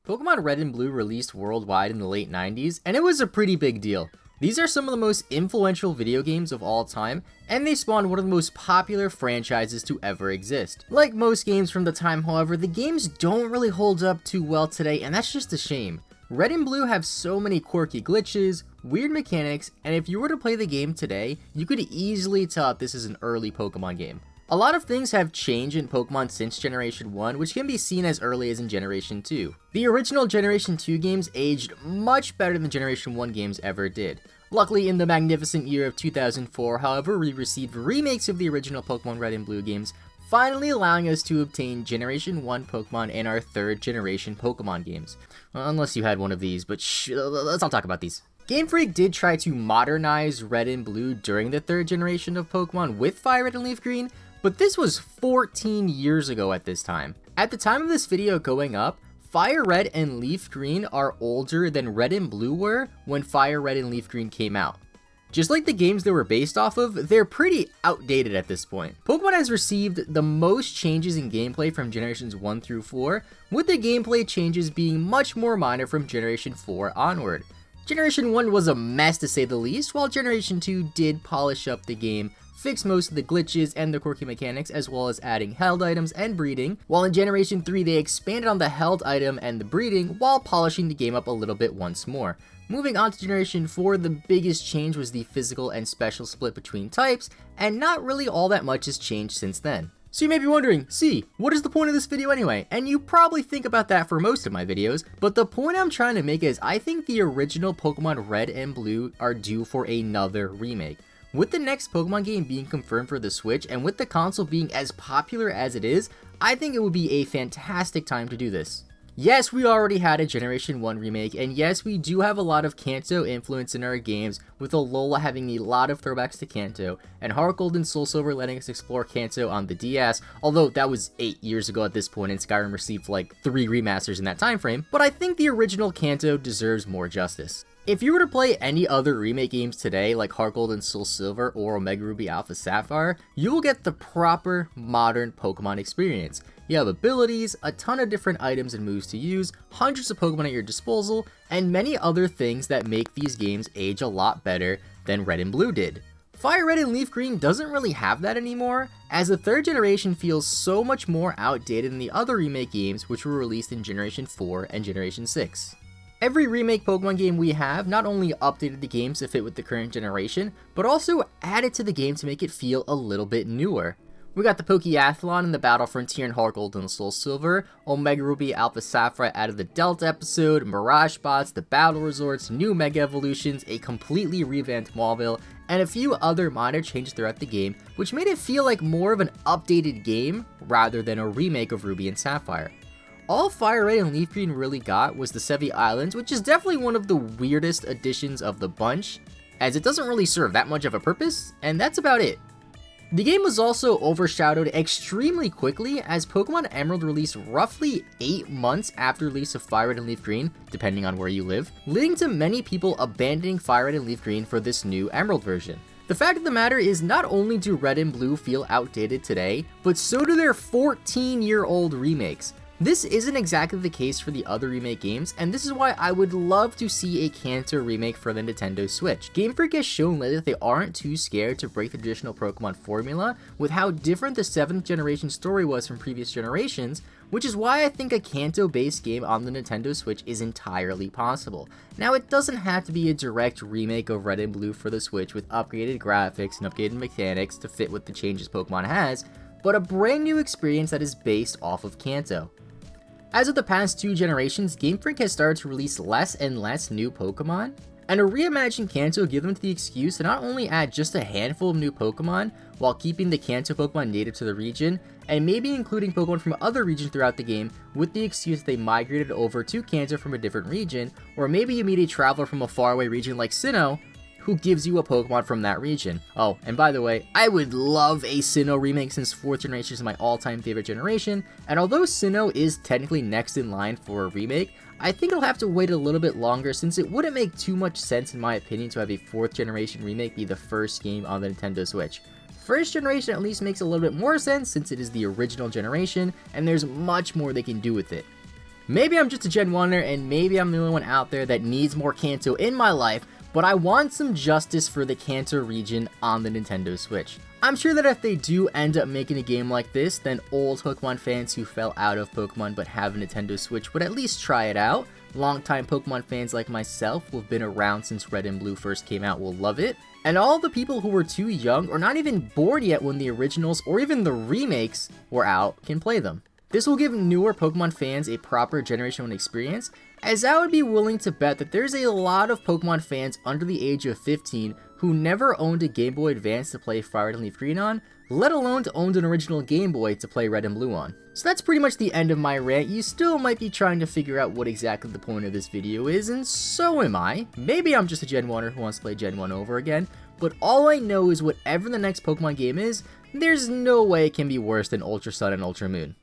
Pokemon Red and Blue released worldwide in the late 90s, and it was a pretty big deal. These are some of the most influential video games of all time, and they spawned one of the most popular franchises to ever exist. Like most games from the time, however, the games don't really hold up too well today, and that's just a shame. Red and Blue have so many quirky glitches, weird mechanics, and if you were to play the game today, you could easily tell if this is an early Pokemon game. A lot of things have changed in Pokemon since Generation 1, which can be seen as early as in Generation 2. The original Generation 2 games aged much better than Generation 1 games ever did. Luckily, in the magnificent year of 2004, however, we received remakes of the original Pokemon Red and Blue games, finally allowing us to obtain Generation 1 Pokemon and our 3rd generation Pokemon games. Well, unless you had one of these, but let's not talk about these. Game Freak did try to modernize Red and Blue during the 3rd generation of Pokemon with Fire Red and Leaf Green, but this was 14 years ago at this time. At the time of this video going up, Fire Red and Leaf Green are older than Red and Blue were when Fire Red and Leaf Green came out. Just like the games they were based off of, they're pretty outdated at this point. Pokemon has received the most changes in gameplay from Generations 1 through 4, with the gameplay changes being much more minor from Generation 4 onward. Generation 1 was a mess to say the least, while Generation 2 did polish up the game, fix most of the glitches and the quirky mechanics, as well as adding held items and breeding, while in Generation 3 they expanded on the held item and the breeding while polishing the game up a little bit once more. Moving on to Generation 4, the biggest change was the physical and special split between types, and not really all that much has changed since then. So you may be wondering, what is the point of this video anyway? And you probably think about that for most of my videos, but the point I'm trying to make is I think the original Pokemon Red and Blue are due for another remake. With the next Pokemon game being confirmed for the Switch, and with the console being as popular as it is, I think it would be a fantastic time to do this. Yes, we already had a Generation 1 remake, and yes, we do have a lot of Kanto influence in our games, with Alola having a lot of throwbacks to Kanto, and Heart Gold and Soul Silver letting us explore Kanto on the DS, although that was 8 years ago at this point, and Skyrim received like 3 remasters in that time frame, but I think the original Kanto deserves more justice. If you were to play any other remake games today, like Heart Gold and Soul Silver or Omega Ruby Alpha Sapphire, you will get the proper modern Pokemon experience. You have abilities, a ton of different items and moves to use, hundreds of Pokemon at your disposal, and many other things that make these games age a lot better than Red and Blue did. Fire Red and Leaf Green doesn't really have that anymore, as the 3rd generation feels so much more outdated than the other remake games which were released in Generation 4 and Generation 6. Every remake Pokemon game we have not only updated the games to fit with the current generation, but also added to the game to make it feel a little bit newer. We got the Pokeathlon and the Battle Frontier in Heart Gold and Soul Silver, Omega Ruby Alpha Sapphire out of the Delta episode, Mirage Bots, the Battle Resorts, new Mega Evolutions, a completely revamped Mauville, and a few other minor changes throughout the game, which made it feel like more of an updated game rather than a remake of Ruby and Sapphire. All Fire Red and Leaf Green really got was the Sevi Islands, which is definitely one of the weirdest additions of the bunch, as it doesn't really serve that much of a purpose, and that's about it. The game was also overshadowed extremely quickly as Pokemon Emerald released roughly 8 months after release of Fire Red and Leaf Green, depending on where you live, leading to many people abandoning Fire Red and Leaf Green for this new Emerald version. The fact of the matter is not only do Red and Blue feel outdated today, but so do their 14-year-old remakes. This isn't exactly the case for the other remake games, and this is why I would love to see a Kanto remake for the Nintendo Switch. Game Freak has shown lately that they aren't too scared to break the traditional Pokemon formula with how different the 7th generation story was from previous generations, which is why I think a Kanto-based game on the Nintendo Switch is entirely possible. Now, it doesn't have to be a direct remake of Red and Blue for the Switch with upgraded graphics and upgraded mechanics to fit with the changes Pokemon has, but a brand new experience that is based off of Kanto. As of the past 2 generations, Game Freak has started to release less and less new Pokemon, and a reimagined Kanto gives them the excuse to not only add just a handful of new Pokemon while keeping the Kanto Pokemon native to the region, and maybe including Pokemon from other regions throughout the game with the excuse they migrated over to Kanto from a different region, or maybe you meet a traveler from a faraway region like Sinnoh, who gives you a Pokemon from that region. Oh, and by the way, I would love a Sinnoh remake since 4th generation is my all-time favorite generation, and although Sinnoh is technically next in line for a remake, I think it'll have to wait a little bit longer since it wouldn't make too much sense in my opinion to have a 4th generation remake be the first game on the Nintendo Switch. 1st generation at least makes a little bit more sense since it is the original generation, and there's much more they can do with it. Maybe I'm just a Gen 1er and maybe I'm the only one out there that needs more Kanto in my life, but I want some justice for the Kanto region on the Nintendo Switch. I'm sure that if they do end up making a game like this, then old Pokemon fans who fell out of Pokemon but have a Nintendo Switch would at least try it out. Longtime Pokemon fans like myself who have been around since Red and Blue first came out will love it. And all the people who were too young or not even bored yet when the originals or even the remakes were out can play them. This will give newer Pokemon fans a proper Generation 1 experience, as I would be willing to bet that there's a lot of Pokemon fans under the age of 15 who never owned a Game Boy Advance to play Fire Red and Leaf Green on, let alone to own an original Game Boy to play Red and Blue on. So that's pretty much the end of my rant. You still might be trying to figure out what exactly the point of this video is, and so am I. Maybe I'm just a Gen 1er who wants to play Gen 1 over again, but all I know is whatever the next Pokemon game is, there's no way it can be worse than Ultra Sun and Ultra Moon.